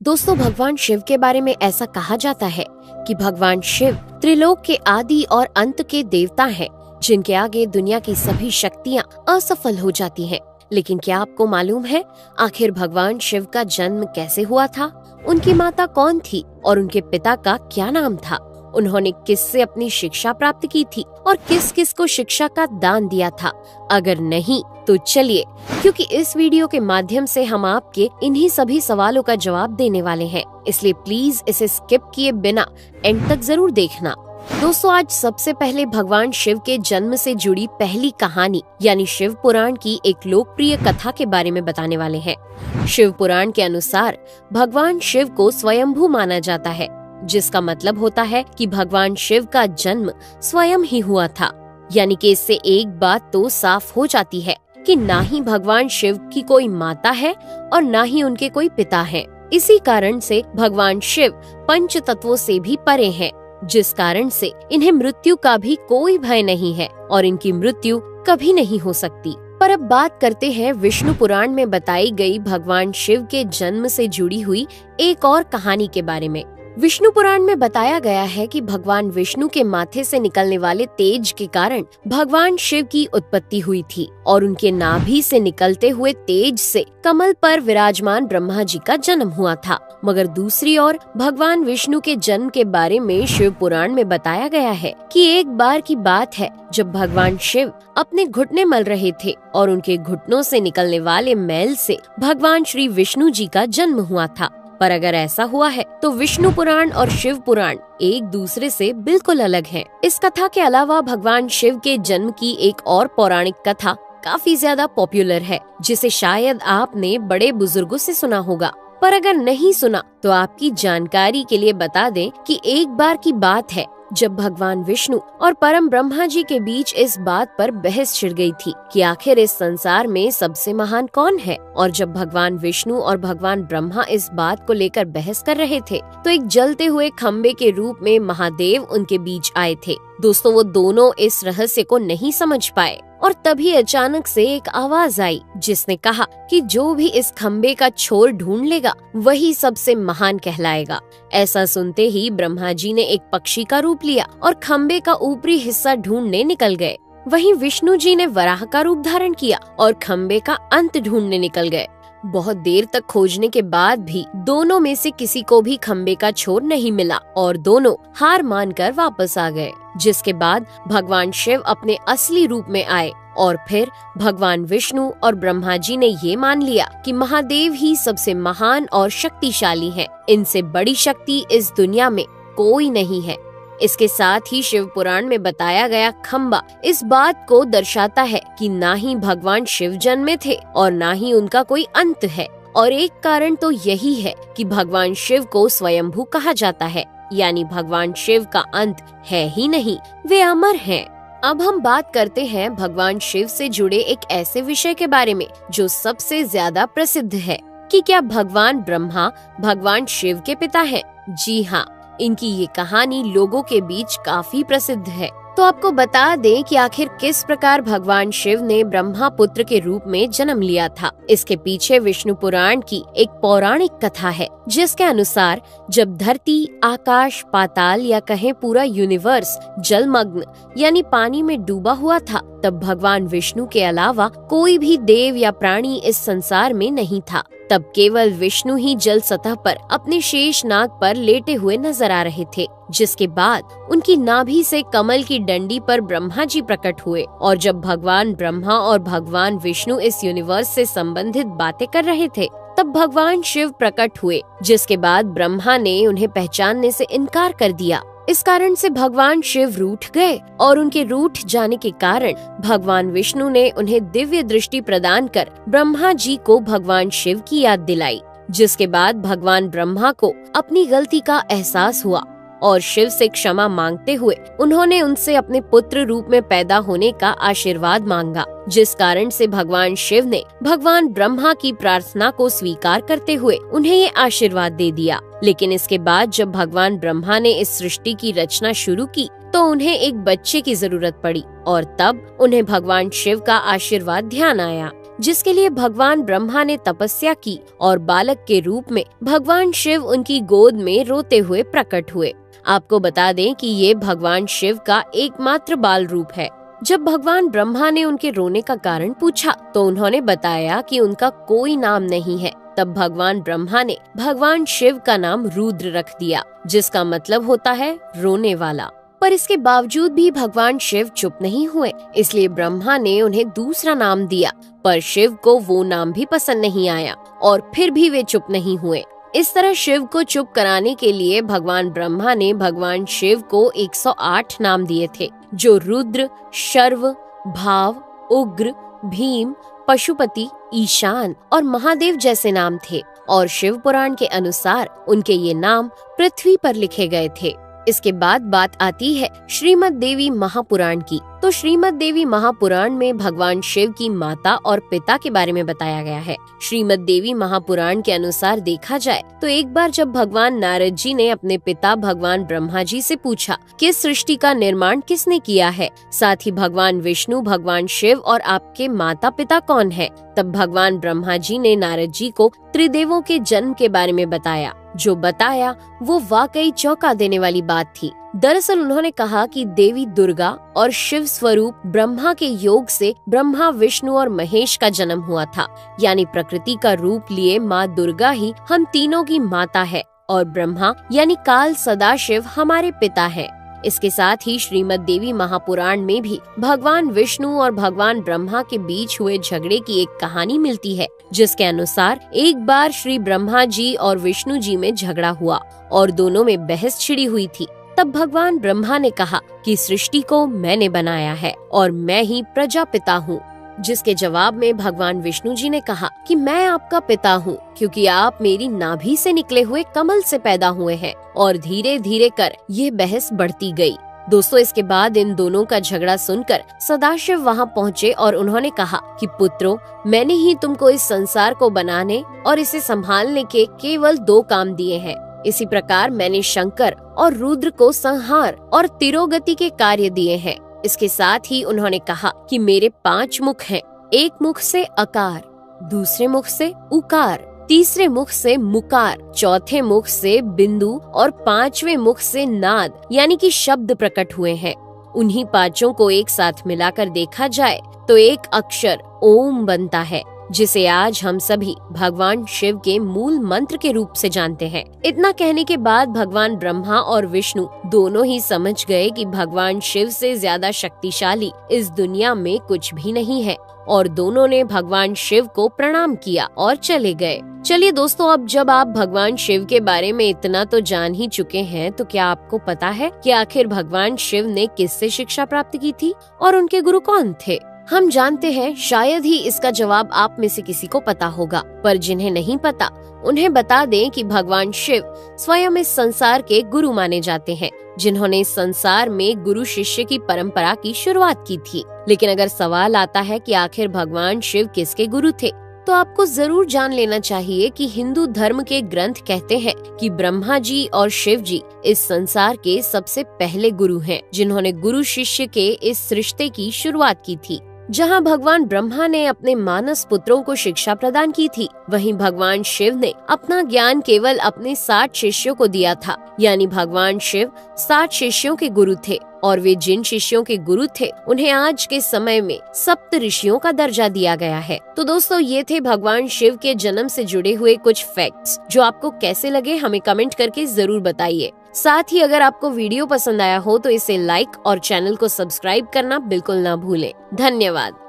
दोस्तों, भगवान शिव के बारे में ऐसा कहा जाता है कि भगवान शिव त्रिलोक के आदि और अंत के देवता हैं, जिनके आगे दुनिया की सभी शक्तियाँ असफल हो जाती हैं। लेकिन क्या आपको मालूम है आखिर भगवान शिव का जन्म कैसे हुआ था? उनकी माता कौन थी और उनके पिता का क्या नाम था? उन्होंने किससे अपनी शिक्षा प्राप्त की थी और किस किस को शिक्षा का दान दिया था? अगर नहीं तो चलिए, क्योंकि इस वीडियो के माध्यम से हम आपके इन्हीं सभी सवालों का जवाब देने वाले हैं, इसलिए प्लीज इसे स्किप किए बिना एंड तक जरूर देखना। दोस्तों, आज सबसे पहले भगवान शिव के जन्म से जुड़ी पहली कहानी यानी शिव पुराण की एक लोकप्रिय कथा के बारे में बताने वाले हैं। शिव पुराण के अनुसार भगवान शिव को स्वयंभू माना जाता है, जिसका मतलब होता है कि भगवान शिव का जन्म स्वयं ही हुआ था। यानी कि इससे एक बात तो साफ हो जाती है कि ना ही भगवान शिव की कोई माता है और ना ही उनके कोई पिता हैं। इसी कारण से भगवान शिव पंच तत्वों से भी परे हैं, जिस कारण से इन्हें मृत्यु का भी कोई भय नहीं है और इनकी मृत्यु कभी नहीं हो सकती। पर अब बात करते हैं विष्णु पुराण में बताई गई भगवान शिव के जन्म से जुड़ी हुई एक और कहानी के बारे में। विष्णु पुराण में बताया गया है कि भगवान विष्णु के माथे से निकलने वाले तेज के कारण भगवान शिव की उत्पत्ति हुई थी और उनके नाभि से निकलते हुए तेज से कमल पर विराजमान ब्रह्मा जी का जन्म हुआ था। मगर दूसरी ओर भगवान विष्णु के जन्म के बारे में शिव पुराण में बताया गया है कि एक बार की बात है जब भगवान शिव अपने घुटने मल रहे थे और उनके घुटनों से निकलने वाले मैल से भगवान श्री विष्णु जी का जन्म हुआ था। पर अगर ऐसा हुआ है तो विष्णु पुराण और शिव पुराण एक दूसरे से बिल्कुल अलग हैं। इस कथा के अलावा भगवान शिव के जन्म की एक और पौराणिक कथा काफी ज्यादा पॉपुलर है, जिसे शायद आपने बड़े बुजुर्गों से सुना होगा। पर अगर नहीं सुना तो आपकी जानकारी के लिए बता दें कि एक बार की बात है जब भगवान विष्णु और परम ब्रह्मा जी के बीच इस बात पर बहस छिड़ गई थी कि आखिर इस संसार में सबसे महान कौन है। और जब भगवान विष्णु और भगवान ब्रह्मा इस बात को लेकर बहस कर रहे थे तो एक जलते हुए खम्बे के रूप में महादेव उनके बीच आए थे। दोस्तों, वो दोनों इस रहस्य को नहीं समझ पाए और तभी अचानक से एक आवाज आई जिसने कहा कि जो भी इस खम्बे का छोर ढूंढ लेगा वही सबसे महान कहलाएगा। ऐसा सुनते ही ब्रह्मा जी ने एक पक्षी का रूप लिया और खम्बे का ऊपरी हिस्सा ढूंढने निकल गए। वहीं विष्णु जी ने वराह का रूप धारण किया और खम्बे का अंत ढूंढने निकल गए। बहुत देर तक खोजने के बाद भी दोनों में से किसी को भी खम्बे का छोर नहीं मिला और दोनों हार मानकर वापस आ गए। जिसके बाद भगवान शिव अपने असली रूप में आए और फिर भगवान विष्णु और ब्रह्मा जी ने ये मान लिया कि महादेव ही सबसे महान और शक्तिशाली हैं। इनसे बड़ी शक्ति इस दुनिया में कोई नहीं है। इसके साथ ही शिव पुराण में बताया गया खम्बा इस बात को दर्शाता है कि ना ही भगवान शिव जन्मे थे और ना ही उनका कोई अंत है। और एक कारण तो यही है कि भगवान शिव को स्वयंभू कहा जाता है, यानी भगवान शिव का अंत है ही नहीं, वे अमर हैं। अब हम बात करते हैं भगवान शिव से जुड़े एक ऐसे विषय के बारे में जो सबसे ज्यादा प्रसिद्ध है कि क्या भगवान ब्रह्मा भगवान शिव के पिता हैं? जी हाँ, इनकी ये कहानी लोगों के बीच काफी प्रसिद्ध है। तो आपको बता दें कि आखिर किस प्रकार भगवान शिव ने ब्रह्मा पुत्र के रूप में जन्म लिया था। इसके पीछे विष्णु पुराण की एक पौराणिक कथा है, जिसके अनुसार जब धरती, आकाश, पाताल या कहें पूरा यूनिवर्स जलमग्न यानी पानी में डूबा हुआ था, तब भगवान विष्णु के अलावा कोई भी देव या प्राणी इस संसार में नहीं था। तब केवल विष्णु ही जल सतह पर अपने शेष नाग पर लेटे हुए नजर आ रहे थे। जिसके बाद उनकी नाभि से कमल की डंडी पर ब्रह्मा जी प्रकट हुए और जब भगवान ब्रह्मा और भगवान विष्णु इस यूनिवर्स से संबंधित बातें कर रहे थे तब भगवान शिव प्रकट हुए, जिसके बाद ब्रह्मा ने उन्हें पहचानने से इनकार कर दिया। इस कारण से भगवान शिव रूठ गए और उनके रूठ जाने के कारण भगवान विष्णु ने उन्हें दिव्य दृष्टि प्रदान कर ब्रह्मा जी को भगवान शिव की याद दिलाई। जिसके बाद भगवान ब्रह्मा को अपनी गलती का एहसास हुआ और शिव से क्षमा मांगते हुए उन्होंने उनसे अपने पुत्र रूप में पैदा होने का आशीर्वाद मांगा। जिस कारण से भगवान शिव ने भगवान ब्रह्मा की प्रार्थना को स्वीकार करते हुए उन्हें ये आशीर्वाद दे दिया। लेकिन इसके बाद जब भगवान ब्रह्मा ने इस सृष्टि की रचना शुरू की तो उन्हें एक बच्चे की जरूरत पड़ी और तब उन्हें भगवान शिव का आशीर्वाद ध्यान आया। जिसके लिए भगवान ब्रह्मा ने तपस्या की और बालक के रूप में भगवान शिव उनकी गोद में रोते हुए प्रकट हुए। आपको बता दें कि ये भगवान शिव का एकमात्र बाल रूप है। जब भगवान ब्रह्मा ने उनके रोने का कारण पूछा तो उन्होंने बताया कि उनका कोई नाम नहीं है। तब भगवान ब्रह्मा ने भगवान शिव का नाम रुद्र रख दिया, जिसका मतलब होता है रोने वाला। पर इसके बावजूद भी भगवान शिव चुप नहीं हुए, इसलिए ब्रह्मा ने उन्हें दूसरा नाम दिया। पर शिव को वो नाम भी पसंद नहीं आया और फिर भी वे चुप नहीं हुए। इस तरह शिव को चुप कराने के लिए भगवान ब्रह्मा ने भगवान शिव को 108 नाम दिए थे, जो रुद्र, शर्व, भाव, उग्र, भीम, पशुपति, ईशान और महादेव जैसे नाम थे। और शिव पुराण के अनुसार उनके ये नाम पृथ्वी पर लिखे गए थे। इसके बाद बात आती है श्रीमद् देवी महापुराण की। तो श्रीमद् देवी महापुराण में भगवान शिव की माता और पिता के बारे में बताया गया है। श्रीमद् देवी महापुराण के अनुसार देखा जाए तो एक बार जब भगवान नारद जी ने अपने पिता भगवान ब्रह्मा जी से पूछा कि सृष्टि का निर्माण किसने किया है, साथ ही भगवान विष्णु, भगवान शिव और आपके माता पिता कौन है, तब भगवान ब्रह्मा जी ने नारद जी को त्रिदेवों के जन्म के बारे में बताया। जो बताया वो वाकई चौंका देने वाली बात थी। दरअसल उन्होंने कहा कि देवी दुर्गा और शिव स्वरूप ब्रह्मा के योग से ब्रह्मा, विष्णु और महेश का जन्म हुआ था। यानी प्रकृति का रूप लिए माँ दुर्गा ही हम तीनों की माता है और ब्रह्मा यानी काल सदाशिव हमारे पिता है। इसके साथ ही श्रीमद् देवी महापुराण में भी भगवान विष्णु और भगवान ब्रह्मा के बीच हुए झगड़े की एक कहानी मिलती है, जिसके अनुसार एक बार श्री ब्रह्मा जी और विष्णु जी में झगड़ा हुआ और दोनों में बहस छिड़ी हुई थी। तब भगवान ब्रह्मा ने कहा कि सृष्टि को मैंने बनाया है और मैं ही प्रजापिता हूँ, जिसके जवाब में भगवान विष्णु जी ने कहा कि मैं आपका पिता हूँ, क्योंकि आप मेरी नाभि से निकले हुए कमल से पैदा हुए हैं। और धीरे धीरे कर ये बहस बढ़ती गई। दोस्तों, इसके बाद इन दोनों का झगड़ा सुनकर सदाशिव वहाँ पहुँचे और उन्होंने कहा कि पुत्रों, मैंने ही तुमको इस संसार को बनाने और इसे संभालने के केवल 2 काम दिए हैं। इसी प्रकार मैंने शंकर और रुद्र को संहार और तिरोगति के कार्य दिए हैं। इसके साथ ही उन्होंने कहा कि मेरे 5 मुख हैं। एक मुख से अकार, दूसरे मुख से उकार, तीसरे मुख से मुकार, चौथे मुख से बिंदु और 5वें मुख से नाद यानी कि शब्द प्रकट हुए हैं। उन्हीं 5 को एक साथ मिलाकर देखा जाए तो एक अक्षर ओम बनता है, जिसे आज हम सभी भगवान शिव के मूल मंत्र के रूप से जानते हैं। इतना कहने के बाद भगवान ब्रह्मा और विष्णु दोनों ही समझ गए कि भगवान शिव से ज्यादा शक्तिशाली इस दुनिया में कुछ भी नहीं है और दोनों ने भगवान शिव को प्रणाम किया और चले गए। चलिए दोस्तों, अब जब आप भगवान शिव के बारे में इतना तो जान ही चुके हैं, तो क्या आपको पता है कि आखिर भगवान शिव ने किससे शिक्षा प्राप्त की थी और उनके गुरु कौन थे? हम जानते हैं शायद ही इसका जवाब आप में से किसी को पता होगा, पर जिन्हें नहीं पता उन्हें बता दें कि भगवान शिव स्वयं इस संसार के गुरु माने जाते हैं, जिन्होंने इस संसार में गुरु शिष्य की परंपरा की शुरुआत की थी। लेकिन अगर सवाल आता है कि आखिर भगवान शिव किसके गुरु थे, तो आपको जरूर जान लेना चाहिए कि हिंदू धर्म के ग्रंथ कहते हैं कि ब्रह्मा जी और शिव जी इस संसार के सबसे पहले गुरु हैं, जिन्होंने गुरु शिष्य के इस रिश्ते की शुरुआत की थी। जहां भगवान ब्रह्मा ने अपने मानस पुत्रों को शिक्षा प्रदान की थी, वहीं भगवान शिव ने अपना ज्ञान केवल अपने 60 शिष्यों को दिया था। यानी भगवान शिव 60 शिष्यों के गुरु थे और वे जिन शिष्यों के गुरु थे उन्हें आज के समय में सप्त ऋषियों का दर्जा दिया गया है। तो दोस्तों, ये थे भगवान शिव के जन्म से जुड़े हुए कुछ फैक्ट्स, जो आपको कैसे लगे हमें कमेंट करके जरूर बताइए। साथ ही अगर आपको वीडियो पसंद आया हो तो इसे लाइक और चैनल को सब्सक्राइब करना बिल्कुल ना भूलें। धन्यवाद।